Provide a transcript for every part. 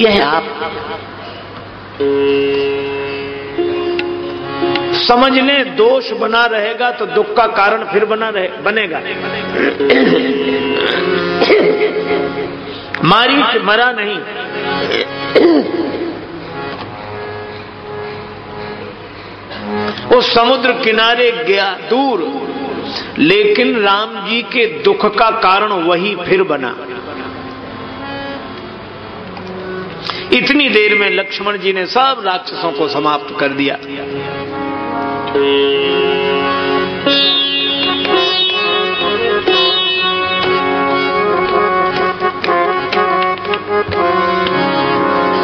यह आप समझ लें। दोष बना रहेगा तो दुख का कारण फिर बनेगा। मारीच मरा नहीं, वो समुद्र किनारे गया दूर, लेकिन राम जी के दुख का कारण वही फिर बना। इतनी देर में लक्ष्मण जी ने सब राक्षसों को समाप्त कर दिया।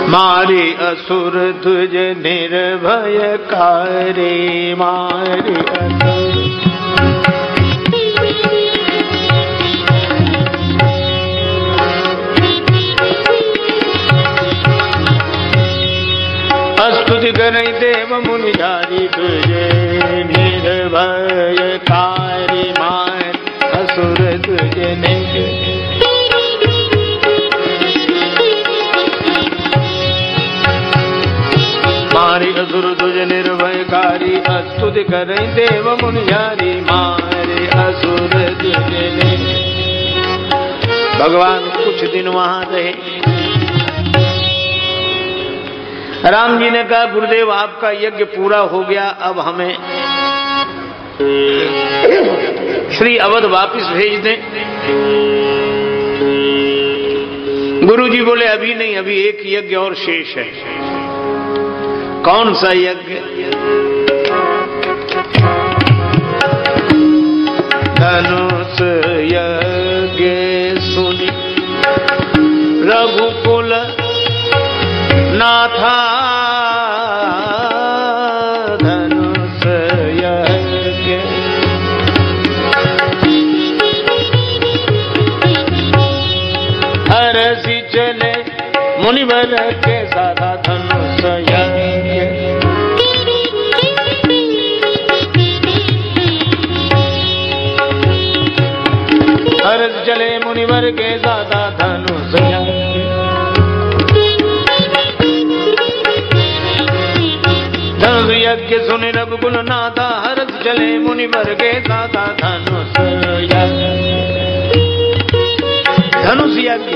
मारे असुर तुझ निर्भय कारे, मारे स्तुति करई देव मुनि जारी, तुझे निर्भय कारी मार असुर तुझे मारी असुर तुझे निर्भय कारी, स्तुति करई देव मुनि जारी, मारे असुर तुझे। भगवान कुछ दिन वहां रहे। राम जी ने कहा, गुरुदेव आपका यज्ञ पूरा हो गया, अब हमें श्री अवध वापिस भेज दें। गुरु जी बोले, अभी नहीं, अभी एक यज्ञ और शेष है। कौन सा यज्ञ? धनुष यज्ञ सुनी रघुकुल नाथा, धनुष यज्ञ हरसी चले मुनिवर के साधा, धनुष यज्ञ हरस चले मुनिवर के साधा, धनुष यज्ञ यज्ञ सुनि रघुकुल नाथा, हरस चले मुनिवर के साथा, धनुष यज्ञ। धनुष यज्ञ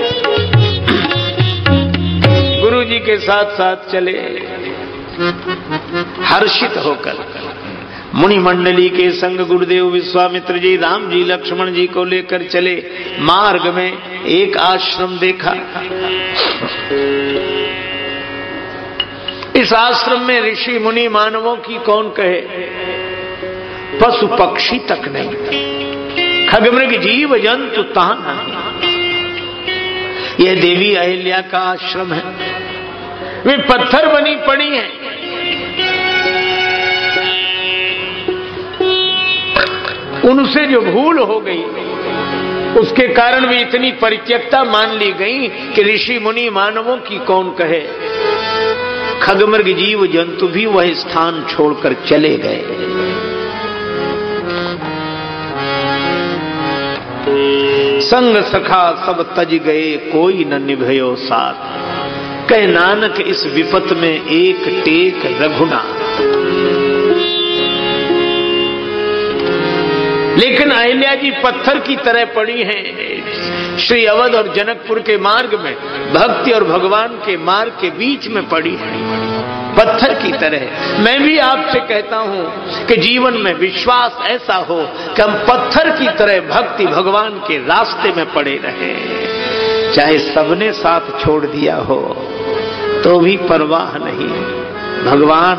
गुरु जी के साथ साथ चले हर्षित होकर। मुनि मंडली के संग गुरुदेव विश्वामित्र जी, राम जी, लक्ष्मण जी को लेकर चले। मार्ग में एक आश्रम देखा। इस आश्रम में ऋषि मुनि मानवों की कौन कहे, पशु पक्षी तक नहीं, खगमृग जीव जंतु तहां नहीं। यह देवी अहिल्या का आश्रम है। वे पत्थर बनी पड़ी हैं। उनसे जो भूल हो गई उसके कारण भी इतनी परित्यक्ता मान ली गई कि ऋषि मुनि मानवों की कौन कहे। खगमृग जीव जंतु भी वह स्थान छोड़कर चले गए। संग सखा सब तज गए, कोई न निभयो साथ। कह नानक इस विपत में एक टेक रघुनाथ। लेकिन अहिल्या जी पत्थर की तरह पड़ी हैं। श्री अवध और जनकपुर के मार्ग में, भक्ति और भगवान के मार्ग के बीच में पड़ी है, पत्थर की तरह। मैं भी आपसे कहता हूं कि जीवन में विश्वास ऐसा हो कि हम पत्थर की तरह भक्ति भगवान के रास्ते में पड़े रहे। चाहे सबने साथ छोड़ दिया हो तो भी परवाह नहीं। भगवान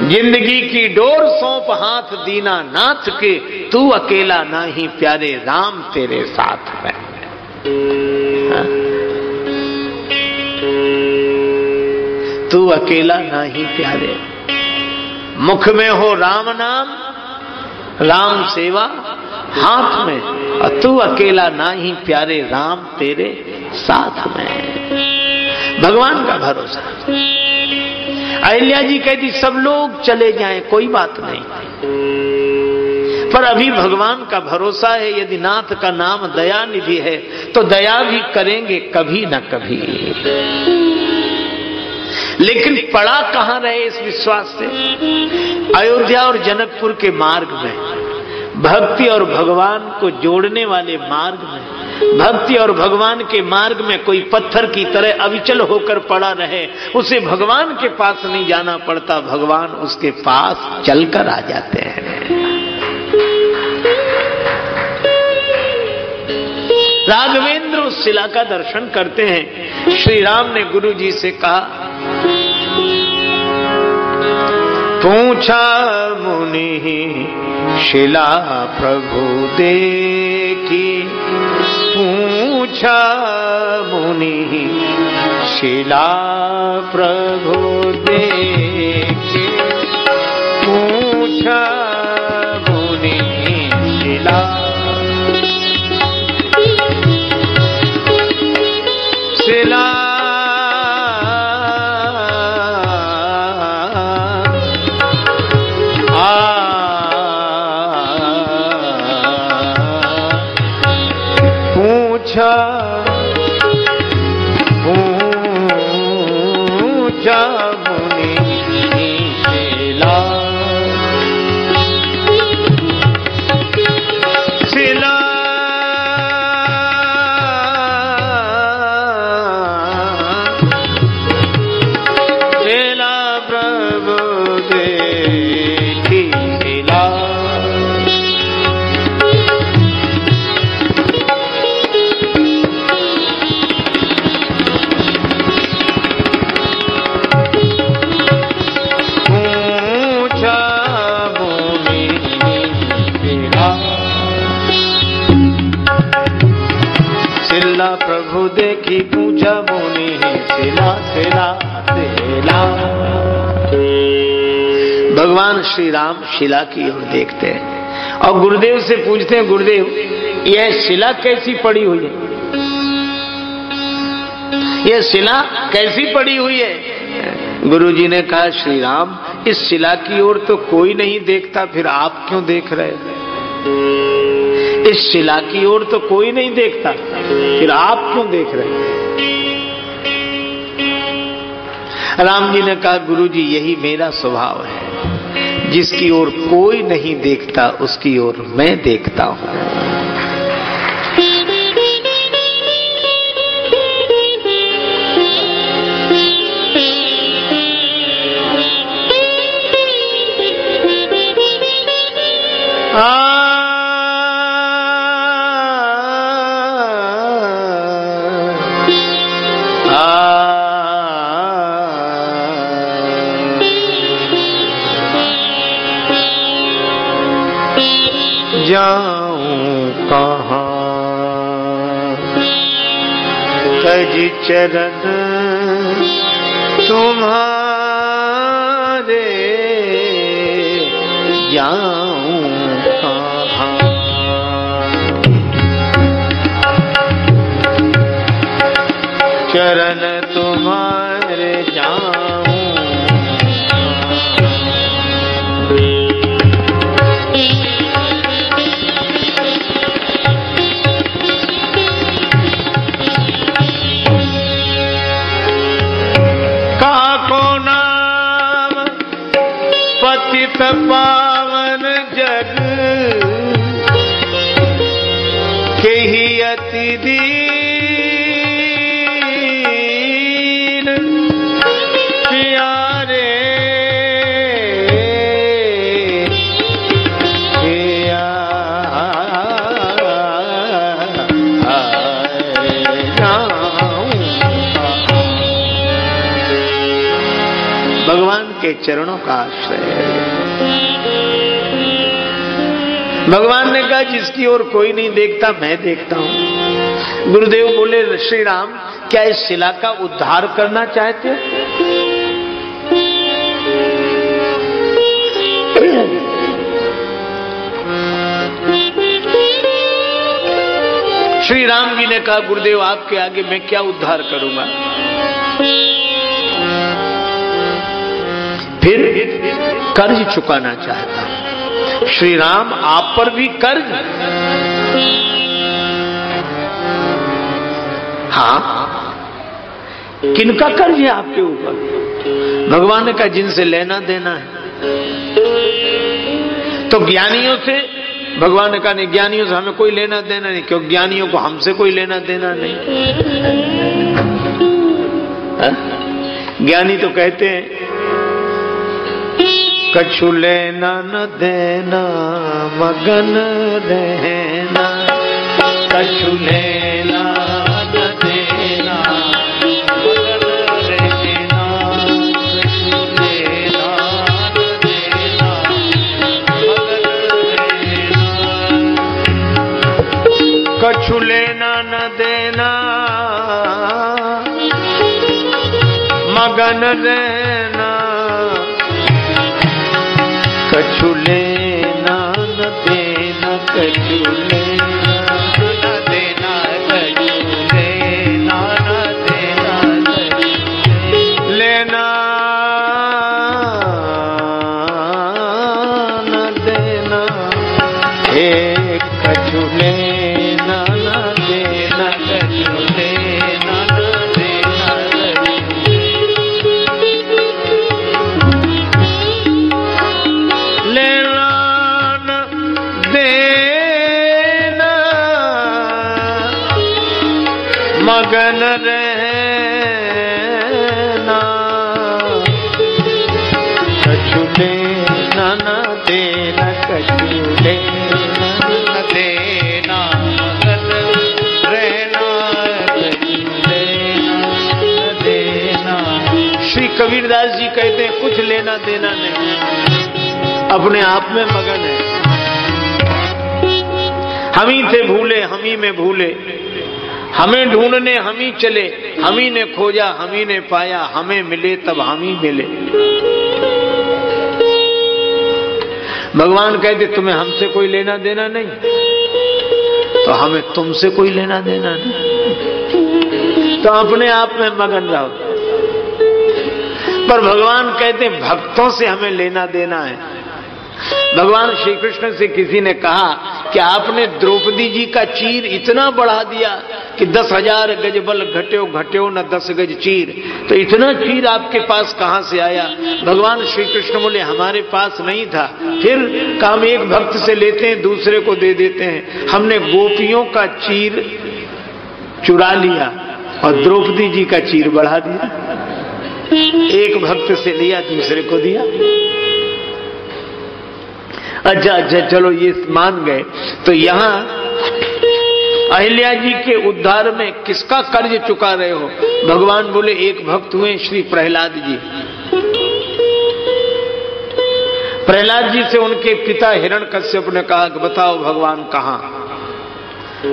जिंदगी की डोर सौंप हाथ दीना नाथ के, तू अकेला नाही प्यारे राम तेरे साथ में। तू अकेला नाही प्यारे। मुख में हो राम नाम, राम सेवा हाथ में, और तू अकेला नाही प्यारे राम तेरे साथ में। भगवान का भरोसा। अहिल्या जी कहती सब लोग चले जाएं कोई बात नहीं, पर अभी भगवान का भरोसा है, यदि नाथ का नाम दया निधि है तो दया भी करेंगे कभी न कभी। लेकिन पड़ा कहां रहे इस विश्वास से? अयोध्या और जनकपुर के मार्ग में, भक्ति और भगवान को जोड़ने वाले मार्ग में, भक्ति और भगवान के मार्ग में कोई पत्थर की तरह अविचल होकर पड़ा रहे, उसे भगवान के पास नहीं जाना पड़ता, भगवान उसके पास चलकर आ जाते हैं। राघवेंद्र उस शिला का दर्शन करते हैं। श्री राम ने गुरु जी से कहा, पूछा मुनि शिला प्रभु देखी, पूछा मुनि शिला प्रभु देखी, पूछा मुनि शिला शिला पूछा मुनि शिला शिला शिला प्रभु देखी शिला प्रभु देखी, पूछा मुनि शिला शिला शिला। भगवान श्री राम शिला की ओर देखते हैं और गुरुदेव से पूछते हैं, गुरुदेव यह शिला कैसी पड़ी हुई है? यह शिला कैसी पड़ी हुई है? गुरुजी ने कहा, श्री राम इस शिला की ओर तो कोई नहीं देखता, फिर आप क्यों देख रहे हैं? इस शिला की ओर तो कोई नहीं देखता, फिर आप क्यों देख रहे हैं? राम जी ने कहा, गुरुजी यही मेरा स्वभाव है, जिसकी ओर कोई नहीं देखता उसकी ओर मैं देखता हूं। जाऊं कहां तज चरण तुम्हारे, जाऊं कहां चरण तुम्हारे, जाऊं पावन जग के ही अति दीन प्यारे, भगवान के चरणों का आश्रय है। भगवान ने कहा, जिसकी ओर कोई नहीं देखता मैं देखता हूं। गुरुदेव बोले, श्री राम क्या इस शिला का उद्धार करना चाहते हो? श्री राम जी ने कहा, गुरुदेव आपके आगे मैं क्या उद्धार करूंगा? फिर कर्ज चुकाना चाहता हूं। श्री राम आप पर भी कर्ज? हाँ, किनका कर्ज है आपके ऊपर? भगवान ने कहा जिनसे लेना देना है। तो ज्ञानियों से, भगवान ने कहा नहीं, ज्ञानियों से हमें कोई लेना देना नहीं, क्योंकि ज्ञानियों को हमसे कोई लेना देना नहीं। ज्ञानी तो कहते हैं कछु लेना न देना मगन रहना, कछु लेना न देना मगन रहना, कछु लेना न देना मगन रहना, कछु लेना न देना मगन रहना, कछु लेना न देना, कछु लेना न देना, कछु लेना न देना, लेना न देना, हे कछु लेना न देना, कछु लेना न देना, लेना न देना मगन रहना, कछु लेना न देना, कछु लेना न देना मगन रहना, कछु लेना न देना। श्री कबीरदास जी कहते हैं कुछ लेना देना नहीं, अपने आप में मगन है। हम ही थे भूले, हम ही में भूले, हमें ढूंढने हम ही चले, हम ही ने खोजा हम ही ने पाया, हमें मिले तब हम ही मिले। भगवान कहते तुम्हें हमसे कोई लेना देना नहीं, तो हमें तुमसे कोई लेना देना नहीं, तो अपने आप में मगन रहो। पर भगवान कहते भक्तों से हमें लेना देना है। भगवान श्री कृष्ण से किसी ने कहा कि आपने द्रौपदी जी का चीर इतना बढ़ा दिया कि 10,000 गज बल घट्यो घट्यो न 10 गज चीर, तो इतना चीर आपके पास कहां से आया? भगवान श्री कृष्ण बोले हमारे पास नहीं था, फिर काम एक भक्त से लेते हैं दूसरे को दे देते हैं। हमने गोपियों का चीर चुरा लिया और द्रौपदी जी का चीर बढ़ा दिया, एक भक्त से लिया दूसरे को दिया। अच्छा अच्छा चलो ये मान गए। तो यहां अहिल्या जी के उद्धार में किसका कर्ज चुका रहे हो? भगवान बोले एक भक्त हुए श्री प्रहलाद जी। प्रहलाद जी से उनके पिता हिरण्यकश्यप ने कहा कि बताओ भगवान कहां?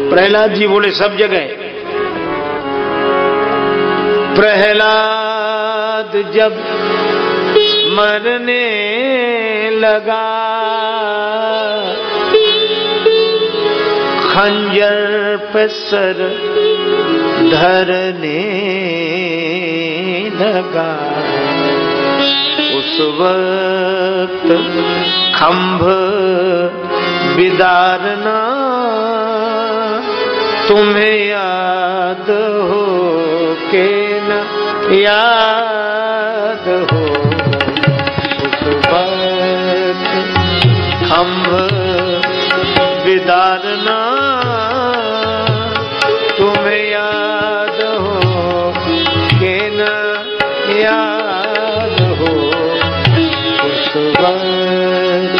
प्रहलाद जी बोले सब जगह। प्रहलाद जब मरने लगा खंजर पे सर धरने लगा, उस वक्त खंभ बिदारना तुम्हें याद हो के न याद हो, उस वक्त खंभ बिदारना तुम्हें याद हो के न याद हो, उस वक्त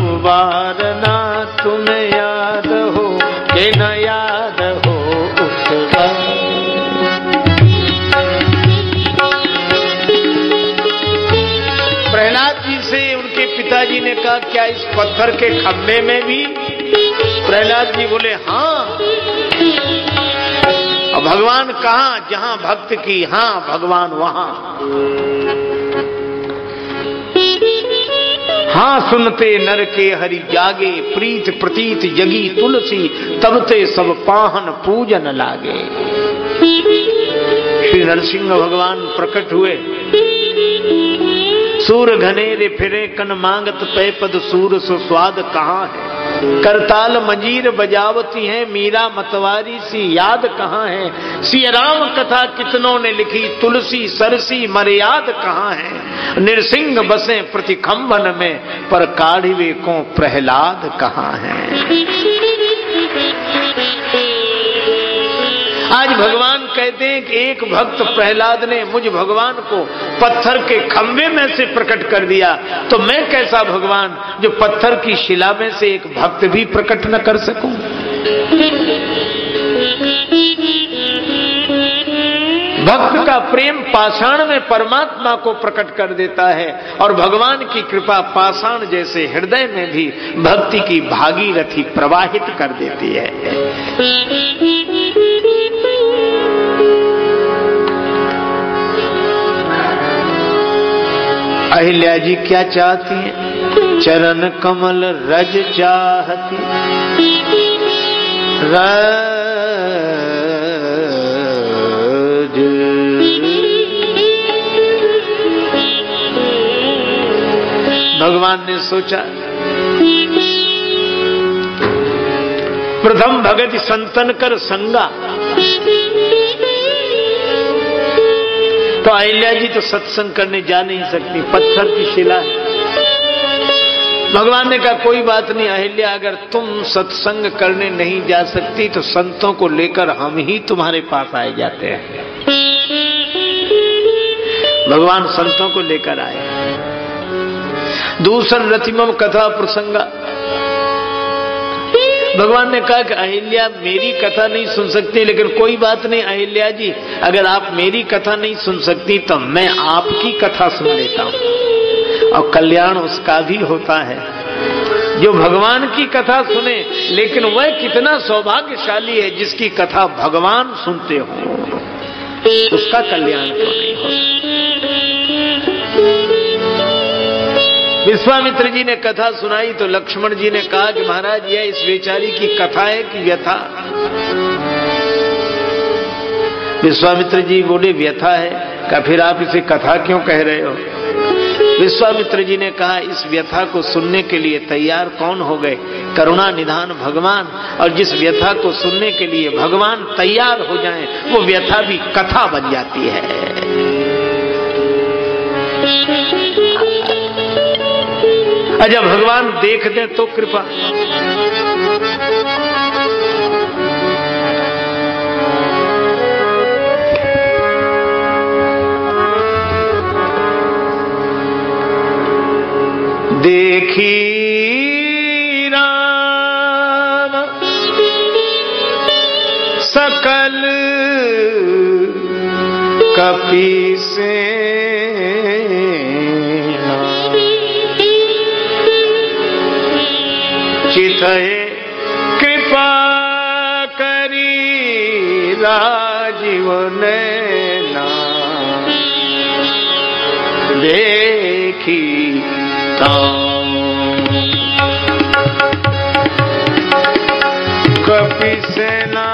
उबारना तुम्हें याद हो कि न याद हो, उस वक्त के पिताजी ने कहा, क्या इस पत्थर के खंभे में भी? प्रहलाद जी बोले, हाँ। और भगवान कहाँ? जहां भक्त की हाँ भगवान वहां। हाँ सुनते नर के हरि जागे, प्रीत प्रतीत जगी तुलसी, तबते सब पाहन पूजन लागे। श्री नरसिंह भगवान प्रकट हुए। सूर घनेरे फिरे कन मांगत पे पद, सूर सो स्वाद कहाँ है? करताल मंजीर बजावती है, मीरा मतवारी सी याद कहाँ है? सिया राम कथा कितनों ने लिखी, तुलसी सरसी मर्याद कहाँ है? नृसिंह बसे प्रतिखंभन में, पर काढ़िवे को प्रहलाद कहाँ है? आज भगवान कहते हैं कि एक भक्त प्रहलाद ने मुझ भगवान को पत्थर के खंभे में से प्रकट कर दिया, तो मैं कैसा भगवान जो पत्थर की शिला में से एक भक्त भी प्रकट न कर सकूं? भक्त का प्रेम पाषाण में परमात्मा को प्रकट कर देता है, और भगवान की कृपा पाषाण जैसे हृदय में भी भक्ति की भागीरथी प्रवाहित कर देती है। अहिल्या जी क्या चाहती हैं? चरण कमल रज चाहती, रज। भगवान ने सोचा, प्रथम भगति संतन कर संगा। तो अहिल्या जी तो सत्संग करने जा नहीं सकती, पत्थर की शिला है। भगवान ने कहा, कोई बात नहीं अहिल्या, अगर तुम सत्संग करने नहीं जा सकती तो संतों को लेकर हम ही तुम्हारे पास आए जाते हैं। भगवान संतों को लेकर आए। दूसर रतिमम कथा प्रसंगा। भगवान ने कहा कि अहिल्या मेरी कथा नहीं सुन सकती, लेकिन कोई बात नहीं अहिल्या जी, अगर आप मेरी कथा नहीं सुन सकती तो मैं आपकी कथा सुन लेता हूं। और कल्याण उसका भी होता है जो भगवान की कथा सुने, लेकिन वह कितना सौभाग्यशाली है जिसकी कथा भगवान सुनते हो, उसका कल्याण क्यों नहीं होता? विश्वामित्र जी ने कथा सुनाई तो लक्ष्मण जी ने कहा कि महाराज यह इस बेचारी की कथा है कि व्यथा? विश्वामित्र जी बोले व्यथा है। क्या फिर आप इसे कथा क्यों कह रहे हो? विश्वामित्र जी ने कहा, इस व्यथा को सुनने के लिए तैयार कौन हो गए? करुणा निधान भगवान, और जिस व्यथा को सुनने के लिए भगवान तैयार हो जाएं, वो व्यथा भी कथा बन जाती है। अच्छा भगवान देख दे तो कृपा। देखी राम सकल कपि से चितहि कृपा करी राजीव नैना देखी कपि सेना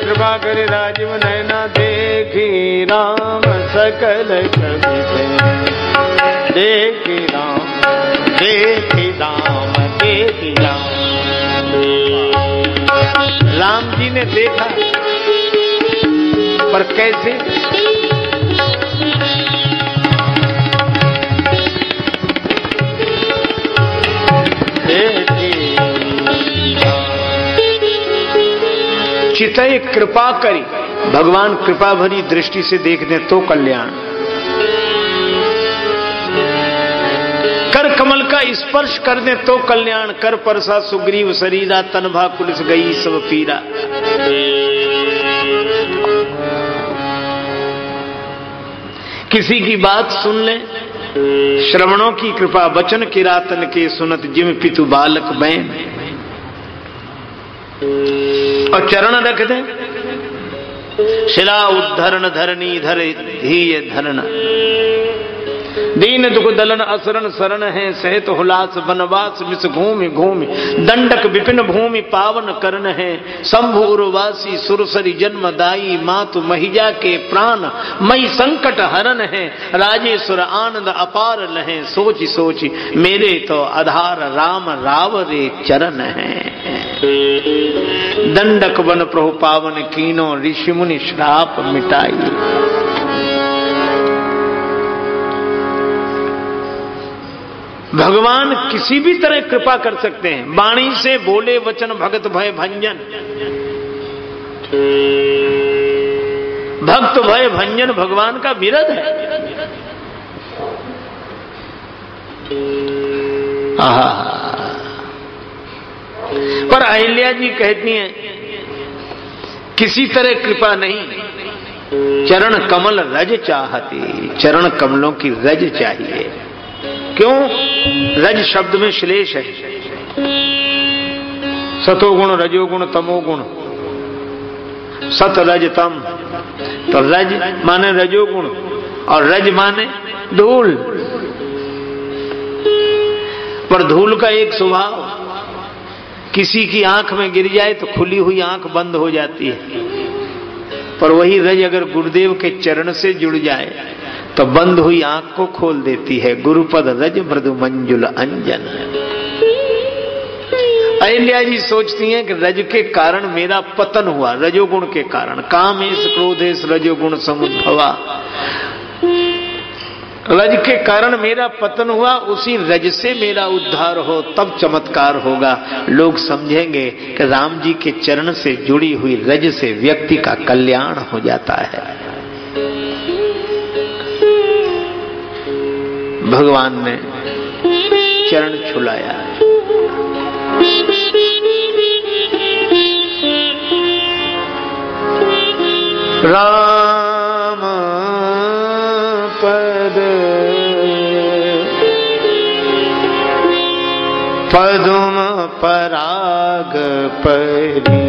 कृपा करे राजीव नैना देखी राम सकल कवि से देखी राम देखी राम देखी राम। राम जी ने देखा, पर कैसे? देखी चितय कृपा करी, भगवान कृपा भरी दृष्टि से देख दें तो कल्याण। कर कमल का स्पर्श कर दें तो कल्याण, कर परसा सुग्रीव शरीरा, तन भा कुलिस गई सब पीरा। किसी की बात सुन ले, श्रवणों की कृपा, वचन किरातन के सुनत जिम पितु बालक बैन। और चरण रख दे, शिला उद्धरण धरणी धरे धीय धरण। दीन दुख दलन असरण शरण है, सहित हुलास वनवास मिस घूमि घूमि। दंडक विपिन भूमि पावन करण है, शंभु उर्वासी सुरसरी जन्मदायी। मातु महिजा के प्राण मई संकट हरण है, राजेश्वर आनंद अपार लहे। सोच सोच मेरे तो आधार राम रावरे चरण है। दंडक वन प्रभु पावन कीनो, ऋषि मुनि श्राप मिटाई। भगवान किसी भी तरह कृपा कर सकते हैं। वाणी से बोले वचन भगत भय भंजन। भक्त भय भंजन भगवान का विरध है। पर अहिल्या जी कहती हैं किसी तरह कृपा नहीं, चरण कमल रज चाहती। चरण कमलों की रज चाहिए। क्यों? रज शब्द में श्लेष है। सतोगुण रजोगुण तमोगुण, सत रज तम। तो रज माने रजोगुण और रज माने धूल। पर धूल का एक स्वभाव, किसी की आंख में गिर जाए तो खुली हुई आंख बंद हो जाती है। पर वही रज अगर गुरुदेव के चरण से जुड़ जाए तो बंद हुई आंख को खोल देती है। गुरुपद रज मृदु मंजुल अंजन। अहिल्या जी सोचती हैं कि रज के कारण मेरा पतन हुआ, रजोगुण के कारण। कामेश क्रोधेश रजोगुण समुद्भवा। रज के कारण मेरा पतन हुआ, उसी रज से मेरा उद्धार हो, तब चमत्कार होगा। लोग समझेंगे कि राम जी के चरण से जुड़ी हुई रज से व्यक्ति का कल्याण हो जाता है। भगवान ने चरण छुलाया। राम पद पदुम पराग परी।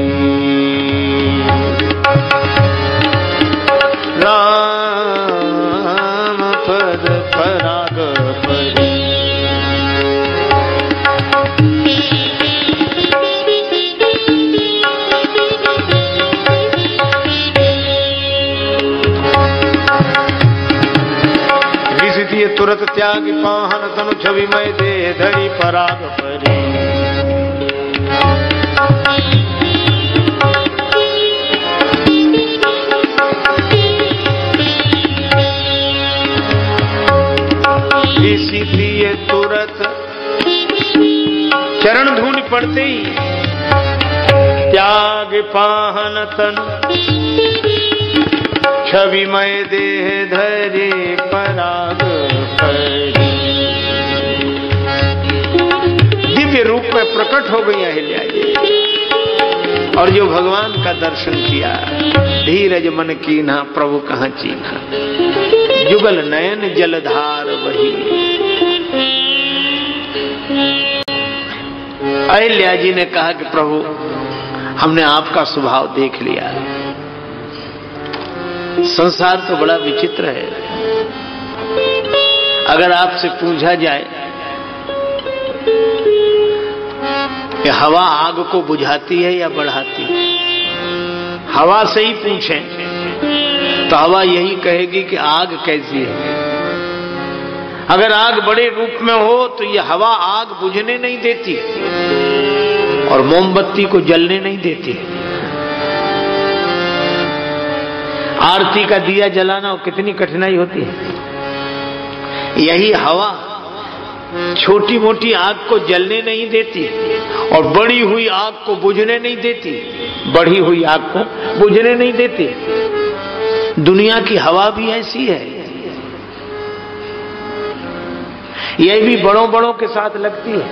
राम पद पराग परी। विसितिय तुरत त्याग पाहन तनु छवि मय दे धरी पराग परी। विसितिय तुरत, चरण धूल पड़ते ही त्याग पाहन तनु छवि मय देह धरे पराग परी। दिव्य रूप में प्रकट हो गई अहिल्या जी और जो भगवान का दर्शन किया। धीरज मन कीन्हा प्रभु कहाँ चीन्हा, जुगल नयन जलधार वही। अहिल्या जी ने कहा कि प्रभु हमने आपका स्वभाव देख लिया। संसार तो बड़ा विचित्र है। अगर आपसे पूछा जाए कि हवा आग को बुझाती है या बढ़ाती है, हवा से ही पूछें तो हवा यही कहेगी कि आग कैसी है। अगर आग बड़े रूप में हो तो यह हवा आग बुझने नहीं देती और मोमबत्ती को जलने नहीं देती। आरती का दिया जलाना कितनी कठिनाई होती है। यही हवा छोटी मोटी आग को जलने नहीं देती और बड़ी हुई आग को बुझने नहीं देती, बढ़ी हुई आग को बुझने नहीं देती। दुनिया की हवा भी ऐसी है, यह भी बड़ों बड़ों के साथ लगती है,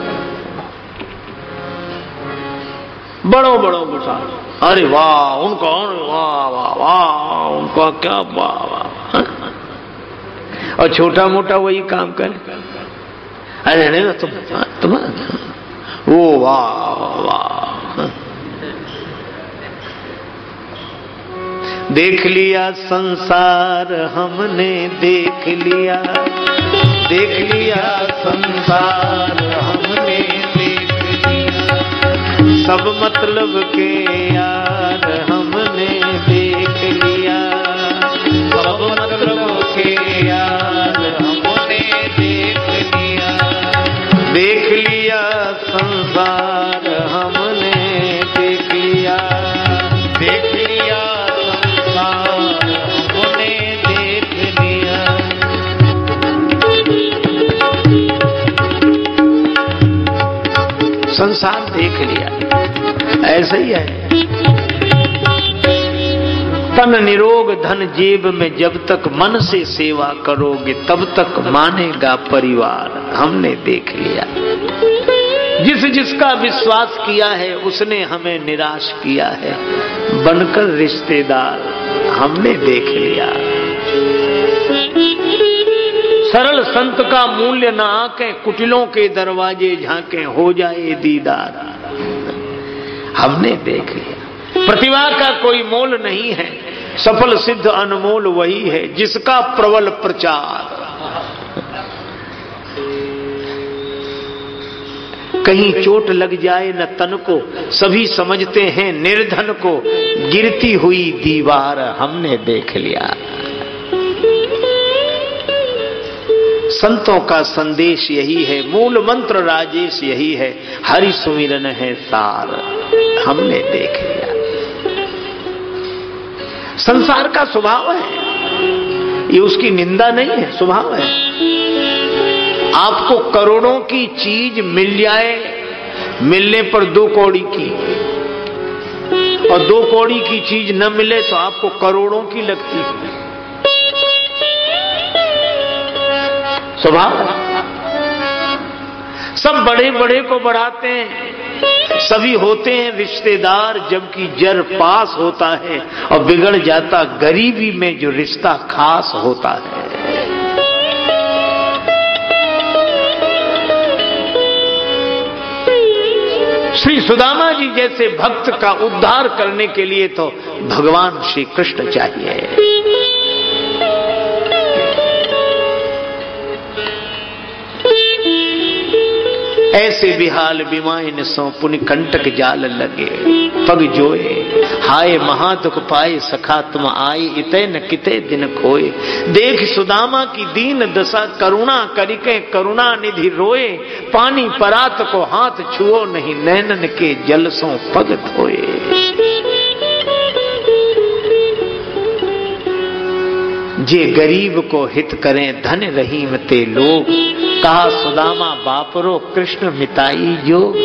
बड़ों बड़ों के साथ। अरे वाह उनका, वाह वाह वाह उनका, क्या वाह वाह। और छोटा मोटा वही काम करे, अरे नहीं तुम वो वाह वाह। देख लिया संसार हमने, देख लिया संसार हमने, देख लिया सब मतलब के यार हमने, देख लिया सब मतलब के यार हमने, देख लिया संसार हमने, देख लिया संसार हमने, देख लिया। संसार देख लिया, ऐसा ही है। तन निरोग धन जेब में, जब तक मन से सेवा करोगे तब तक मानेगा परिवार, हमने देख लिया। जिसका विश्वास किया है उसने हमें निराश किया है, बनकर रिश्तेदार हमने देख लिया। सरल संत का मूल्य न आके, कुटिलों के दरवाजे झांके, हो जाए दीदार, हमने देख लिया। प्रतिभा का कोई मोल नहीं है, सफल सिद्ध अनमोल वही है जिसका प्रबल प्रचार। कहीं चोट लग जाए न तन को, सभी समझते हैं निर्धन को, गिरती हुई दीवार हमने देख लिया। संतों का संदेश यही है, मूल मंत्र राजेश यही है, हरि सुमिरन है सार, हमने देख लिया। संसार का स्वभाव है, ये उसकी निंदा नहीं है, स्वभाव है। आपको करोड़ों की चीज मिल जाए, मिलने पर 2 कौड़ी की, और 2 कौड़ी की चीज न मिले तो आपको करोड़ों की लगती है, स्वभाव है। सब बड़े बड़े को बढ़ाते हैं, सभी होते हैं रिश्तेदार, जबकि जर पास होता है और बिगड़ जाता गरीबी में जो रिश्ता खास होता है। श्री सुदामा जी जैसे भक्त का उद्धार करने के लिए तो भगवान श्री कृष्ण चाहिए। ऐसे बिहाल बिमाइन सो पुनि कंटक जाल लगे, पग जोए हाय महादुख पाए, सखा तुम आए इते न किते दिन खोए। देख सुदामा की दीन दशा, करुणा करिके करुणा निधि रोए। पानी परात को हाथ छुओ नहीं, नैनन के जल सो पग धोए। जे गरीब को हित करें धन रहीम ते लोग, कहा सुदामा बापरो कृष्ण मिताई जोग।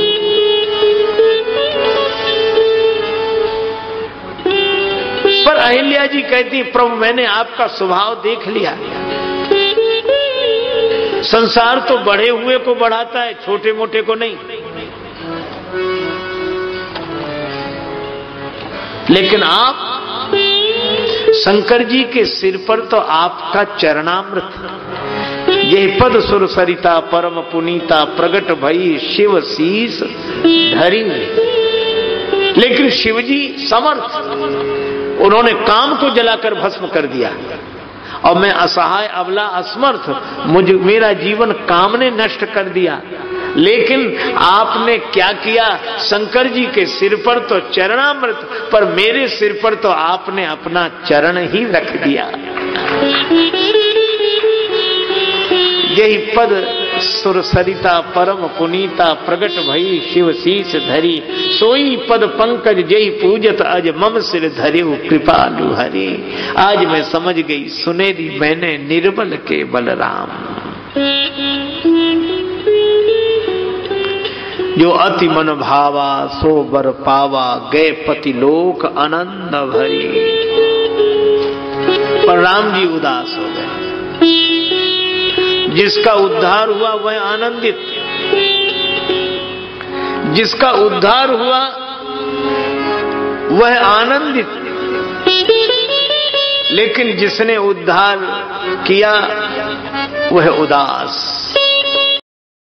पर अहिल्या जी कहती, प्रभु मैंने आपका स्वभाव देख लिया। संसार तो बढ़े हुए को बढ़ाता है, छोटे मोटे को नहीं। लेकिन आप शंकर जी के सिर पर तो आपका चरणामृत, यह पद सुर सरिता परम पुनीता, प्रगट भई शिव शीस धरी। लेकिन शिवजी समर्थ, उन्होंने काम को जलाकर भस्म कर दिया, और मैं असहाय अबला असमर्थ, मेरा जीवन काम ने नष्ट कर दिया। लेकिन आपने क्या किया, शंकर जी के सिर पर तो चरणामृत, पर मेरे सिर पर तो आपने अपना चरण ही रख दिया। यही पद सुर सरिता परम पुनीता, प्रगट भई शिव शीस धरी। सोई पद पंकज जय पूजत, अज मम सिर धरे कृपालु हरि। आज मैं समझ गई, सुनेरी मैंने निर्बल के बलराम। जो अति मन भावा सो बर पावा, गए पति लोक आनंद भरी। पर राम जी उदास हो गए। जिसका उद्धार हुआ वह आनंदित, जिसका उद्धार हुआ वह आनंदित, लेकिन जिसने उद्धार किया वह उदास।